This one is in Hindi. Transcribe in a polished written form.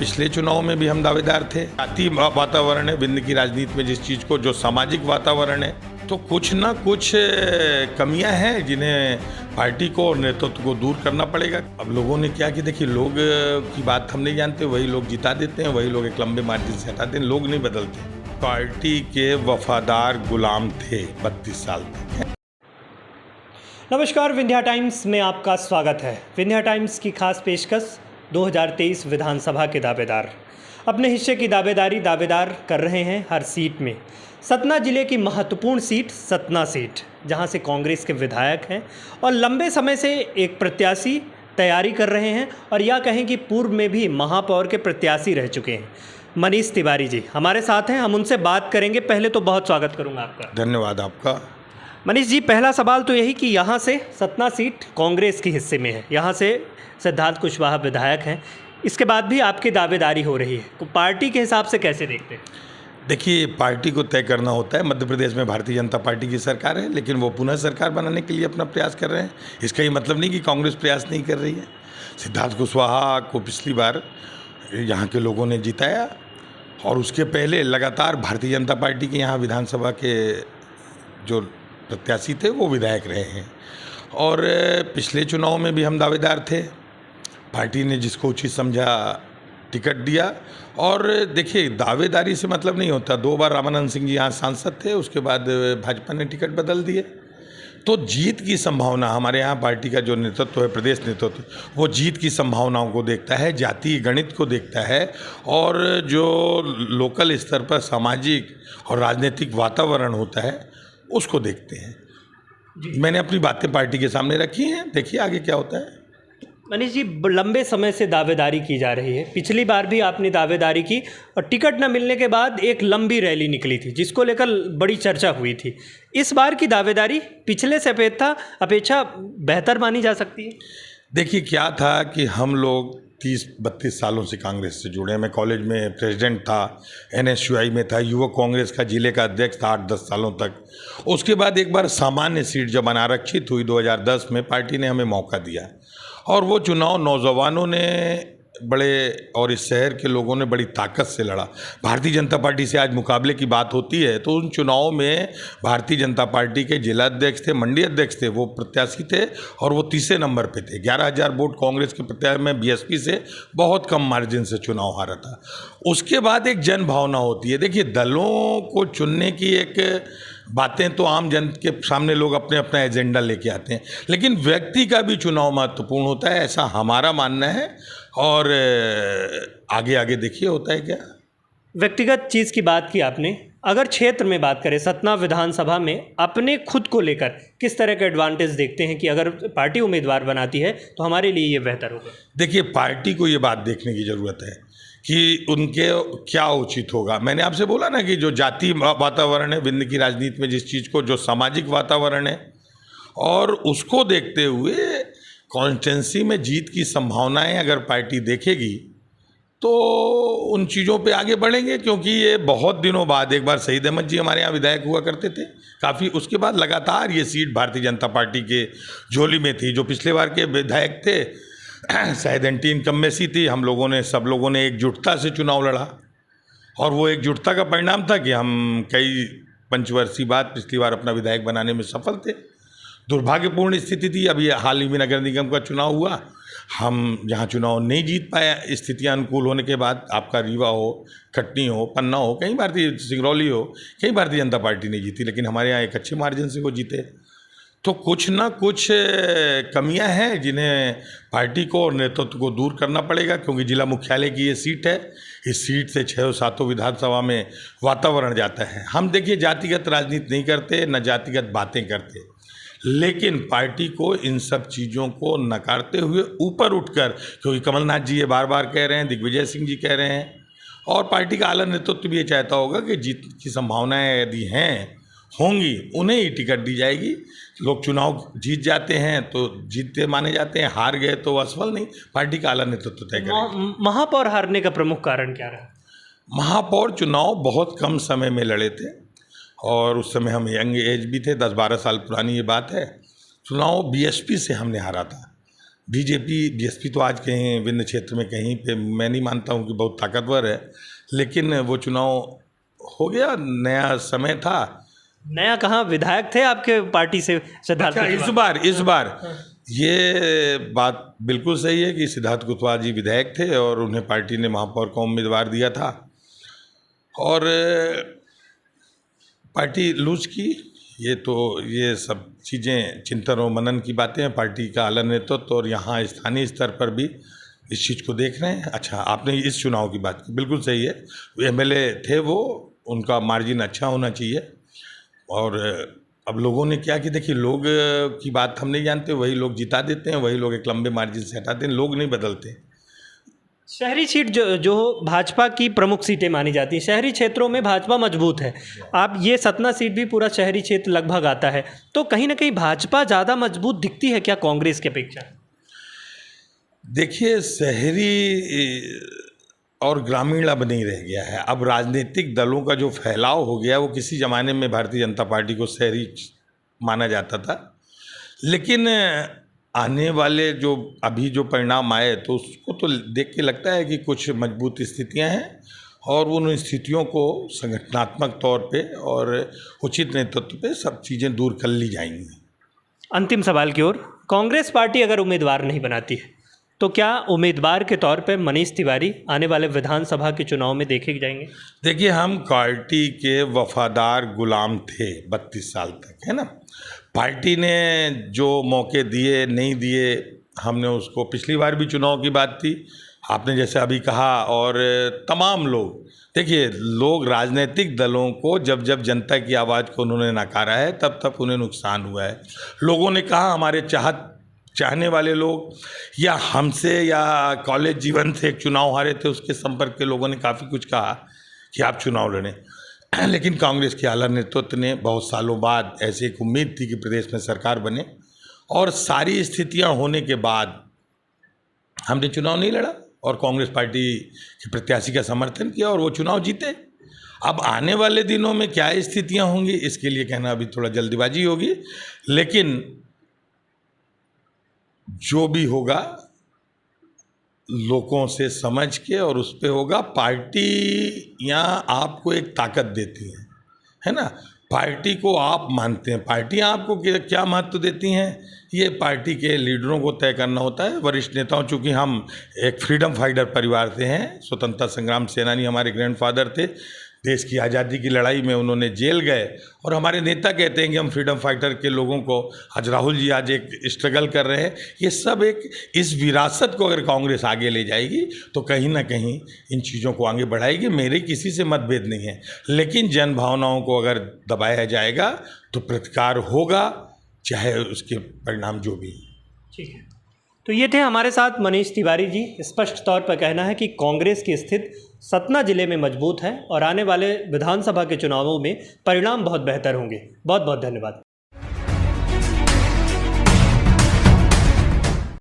पिछले चुनाव में भी हम दावेदार थे। जाति वातावरण है विंध्य की राजनीति में, जिस चीज़ को जो सामाजिक वातावरण है, तो कुछ ना कुछ कमियां हैं जिन्हें पार्टी को और नेतृत्व को दूर करना पड़ेगा। अब लोगों ने क्या कि देखिए, लोग की बात हम नहीं जानते, वही लोग जिता देते हैं, वही लोग एक लंबे मार्जिन से हटाते हैं, लोग नहीं बदलते। पार्टी के वफादार गुलाम थे 32 साल तक। नमस्कार, विंध्या टाइम्स में आपका स्वागत है। विंध्या टाइम्स की खास पेशकश 2023 विधानसभा के दावेदार अपने हिस्से की दावेदार कर रहे हैं हर सीट में। सतना जिले की महत्वपूर्ण सीट सतना सीट, जहां से कांग्रेस के विधायक हैं और लंबे समय से एक प्रत्याशी तैयारी कर रहे हैं, और यह कहें कि पूर्व में भी महापौर के प्रत्याशी रह चुके हैं। मनीष तिवारी जी हमारे साथ हैं, हम उनसे बात करेंगे। पहले तो बहुत स्वागत करूंगा आपका। धन्यवाद आपका। मनीष जी, पहला सवाल तो यही कि यहाँ से सतना सीट कांग्रेस के हिस्से में है, यहाँ से सिद्धार्थ कुशवाहा विधायक हैं, इसके बाद भी आपकी दावेदारी हो रही है, तो पार्टी के हिसाब से कैसे देखते हैं? देखिए, पार्टी को तय करना होता है। मध्य प्रदेश में भारतीय जनता पार्टी की सरकार है, लेकिन वो पुनः सरकार बनाने के लिए अपना प्रयास कर रहे हैं। इसका ये मतलब नहीं कि कांग्रेस प्रयास नहीं कर रही है। सिद्धार्थ कुशवाहा को पिछली बार यहाँ के लोगों ने जिताया, और उसके पहले लगातार भारतीय जनता पार्टी के यहाँ विधानसभा के जो प्रत्याशी थे वो विधायक रहे हैं। और पिछले चुनाव में भी हम दावेदार थे। पार्टी ने जिसको उचित समझा टिकट दिया। और देखिए, दावेदारी से मतलब नहीं होता। 2 बार रामानंद सिंह जी यहाँ सांसद थे, उसके बाद भाजपा ने टिकट बदल दिए। तो जीत की संभावना, हमारे यहाँ पार्टी का जो नेतृत्व है, प्रदेश नेतृत्व, वो जीत की संभावनाओं को देखता है, जातीय गणित को देखता है, और जो लोकल स्तर पर सामाजिक और राजनीतिक वातावरण होता है उसको देखते हैं। मैंने अपनी बातें पार्टी के सामने रखी हैं, देखिए आगे क्या होता है। मनीष जी, लंबे समय से दावेदारी की जा रही है। पिछली बार भी आपने दावेदारी की और टिकट न मिलने के बाद एक लंबी रैली निकली थी, जिसको लेकर बड़ी चर्चा हुई थी। इस बार की दावेदारी पिछले से अपेक्षा बेहतर मानी जा सकती है? देखिए, क्या था कि हम लोग 30-32 सालों से कांग्रेस से जुड़े हैं। मैं कॉलेज में प्रेसिडेंट था, NSUI में था, युवक कांग्रेस का जिले का अध्यक्ष था 8-10 सालों तक। उसके बाद एक बार सामान्य सीट जब अनारक्षित हुई 2010 में, पार्टी ने हमें मौका दिया, और वो चुनाव नौजवानों ने बड़े, और इस शहर के लोगों ने बड़ी ताकत से लड़ा। भारतीय जनता पार्टी से आज मुकाबले की बात होती है, तो उन चुनाव में भारतीय जनता पार्टी के जिला अध्यक्ष थे, मंडी अध्यक्ष थे, वो प्रत्याशी थे, और वो तीसरे नंबर पे थे। 11,000 वोट कांग्रेस के प्रत्याशी में BSP से बहुत कम मार्जिन से चुनाव हारा था। उसके बाद एक जन भावना होती है। देखिए, दलों को चुनने की एक बातें तो आम जन के सामने लोग अपने अपना एजेंडा लेके आते हैं, लेकिन व्यक्ति का भी चुनाव महत्वपूर्ण होता है, ऐसा हमारा मानना है। और आगे आगे देखिए होता है क्या। व्यक्तिगत चीज़ की बात की आपने, अगर क्षेत्र में बात करें, सतना विधानसभा में अपने खुद को लेकर किस तरह के एडवांटेज देखते हैं कि अगर पार्टी उम्मीदवार बनाती है तो हमारे लिए ये बेहतर होगा? देखिए, पार्टी को ये बात देखने की ज़रूरत है कि उनके क्या उचित होगा। मैंने आपसे बोला ना कि जो जाति वातावरण है विंध्य की राजनीति में, जिस चीज़ को जो सामाजिक वातावरण है, और उसको देखते हुए कॉन्स्टिट्यूंसी में जीत की संभावनाएं अगर पार्टी देखेगी तो उन चीज़ों पे आगे बढ़ेंगे। क्योंकि ये बहुत दिनों बाद, एक बार शहीद अहमद जी हमारे यहाँ विधायक हुआ करते थे काफ़ी, उसके बाद लगातार ये सीट भारतीय जनता पार्टी के झोली में थी। जो पिछले बार के विधायक थे, शायद एंटी इनकम्बेंसी थी, सब लोगों ने एकजुटता से चुनाव लड़ा, और वो एकजुटता का परिणाम था कि हम कई पंचवर्षीय बाद पिछली बार अपना विधायक बनाने में सफल थे। दुर्भाग्यपूर्ण स्थिति थी। अभी हाल ही में नगर निगम का चुनाव हुआ, हम जहाँ चुनाव नहीं जीत पाया, स्थितियाँ अनुकूल होने के बाद, आपका रीवा हो, कटनी हो, पन्ना हो, कहीं भारतीय सिंगरौली हो, कहीं भारतीय जनता पार्टी नहीं जीती, लेकिन हमारे यहाँ एक अच्छे मार्जिन से वो जीते। तो कुछ ना कुछ कमियां हैं जिन्हें पार्टी को और नेतृत्व को दूर करना पड़ेगा, क्योंकि जिला मुख्यालय की ये सीट है। इस सीट से 6-7 विधानसभा में वातावरण जाता है। हम देखिए, जातिगत राजनीति नहीं करते, न जातिगत बातें करते, लेकिन पार्टी को इन सब चीज़ों को नकारते हुए ऊपर उठकर, क्योंकि कमलनाथ जी ये बार बार कह रहे हैं, दिग्विजय सिंह जी कह रहे हैं, और पार्टी का आला नेतृत्व भी ये चाहता होगा कि जीत की संभावनाएं यदि होंगी, उन्हें ही टिकट दी जाएगी। लोग चुनाव जीत जाते हैं तो जीतते माने जाते हैं, हार गए तो असफल नहीं। पार्टी का आला नेतृत्व तय करेगा। महापौर हारने का प्रमुख कारण क्या रहा? महापौर चुनाव बहुत कम समय में लड़े थे, और उस समय हम यंग एज भी थे, 10-12 साल पुरानी ये बात है। चुनाव BSP से हमने हारा था। बीजेपी बीएसपी तो आज कहीं विंध्य क्षेत्र में कहीं पे मैं नहीं मानता हूँ कि बहुत ताकतवर है, लेकिन वो चुनाव हो गया, नया समय था। नया कहाँ, विधायक थे आपके पार्टी से सिद्धार्थ अच्छा, कुशवाहा। इस बार ये बात बिल्कुल सही है कि सिद्धार्थ कुशवाहा जी विधायक थे और उन्हें पार्टी ने महापौर का उम्मीदवार दिया था और पार्टी लूज की। ये सब चीज़ें चिंतन और मनन की बातें हैं। पार्टी का आला नेतृत्व और यहाँ स्थानीय स्तर पर भी इस चीज़ को देख रहे हैं। अच्छा, आपने इस चुनाव की बात की, बिल्कुल सही है। एमएलए थे वो, उनका मार्जिन अच्छा होना चाहिए। और अब लोगों ने क्या कि देखिए, लोग की बात हम नहीं जानते, वही लोग जिता देते हैं, वही लोग एक लंबे मार्जिन से हटाते हैं, लोग नहीं बदलते। शहरी सीट जो भाजपा की प्रमुख सीटें मानी जाती हैं, शहरी क्षेत्रों में भाजपा मजबूत है। आप ये सतना सीट भी पूरा शहरी क्षेत्र लगभग आता है, तो कहीं ना कहीं भाजपा ज़्यादा मजबूत दिखती है क्या कांग्रेस की अपेक्षा? देखिए, शहरी और ग्रामीण अब नहीं रह गया है। अब राजनीतिक दलों का जो फैलाव हो गया, वो किसी ज़माने में भारतीय जनता पार्टी को शहरी माना जाता था, लेकिन आने वाले अभी जो परिणाम आए तो उसको तो देख के लगता है कि कुछ मजबूत स्थितियां हैं और उन स्थितियों को संगठनात्मक तौर पे और उचित नेतृत्व पे सब चीज़ें दूर कर ली जाएंगी। अंतिम सवाल की ओर, कांग्रेस पार्टी अगर उम्मीदवार नहीं बनाती है तो क्या उम्मीदवार के तौर पे मनीष तिवारी आने वाले विधानसभा के चुनाव में देखे जाएंगे? देखिए, हम पार्टी के वफादार गुलाम थे 32 साल तक, है ना। पार्टी ने जो मौके दिए नहीं दिए, हमने उसको, पिछली बार भी चुनाव की बात थी, आपने जैसे अभी कहा, और तमाम लोग, देखिए, लोग राजनीतिक दलों को जब जनता की आवाज़ को उन्होंने नकारा है, तब उन्हें नुकसान हुआ है। लोगों ने कहा, हमारे चाहने वाले लोग या हमसे या कॉलेज जीवन से एक चुनाव हारे थे उसके संपर्क के लोगों ने काफ़ी कुछ कहा कि आप चुनाव लड़ें, लेकिन कांग्रेस के आला नेतृत्व ने बहुत सालों बाद, ऐसी एक उम्मीद थी कि प्रदेश में सरकार बने, और सारी स्थितियां होने के बाद हमने चुनाव नहीं लड़ा और कांग्रेस पार्टी के प्रत्याशी का समर्थन किया और वो चुनाव जीते। अब आने वाले दिनों में क्या स्थितियां होंगी, इसके लिए कहना अभी थोड़ा जल्दीबाजी होगी, लेकिन जो भी होगा लोगों से समझ के और उस पे होगा। पार्टियाँ आपको एक ताकत देती हैं, है ना। पार्टी को आप मानते हैं, पार्टियाँ आपको क्या महत्व देती हैं, ये पार्टी के लीडरों को तय करना होता है, वरिष्ठ नेताओं। चूँकि हम एक फ्रीडम फाइटर परिवार से हैं, स्वतंत्रता संग्राम सेनानी हमारे ग्रैंडफादर थे, देश की आज़ादी की लड़ाई में उन्होंने जेल गए, और हमारे नेता कहते हैं कि हम फ्रीडम फाइटर के लोगों को, आज राहुल जी आज एक स्ट्रगल कर रहे हैं, ये सब एक, इस विरासत को अगर कांग्रेस आगे ले जाएगी तो कहीं ना कहीं इन चीज़ों को आगे बढ़ाएगी। मेरे किसी से मतभेद नहीं है, लेकिन जन भावनाओं को अगर दबाया जाएगा तो प्रतिकार होगा, चाहे उसके परिणाम जो भी। ठीक है, तो ये थे हमारे साथ मनीष तिवारी जी। स्पष्ट तौर पर कहना है कि कांग्रेस की स्थिति सतना जिले में मजबूत है और आने वाले विधानसभा के चुनावों में परिणाम बहुत बेहतर होंगे। बहुत बहुत धन्यवाद।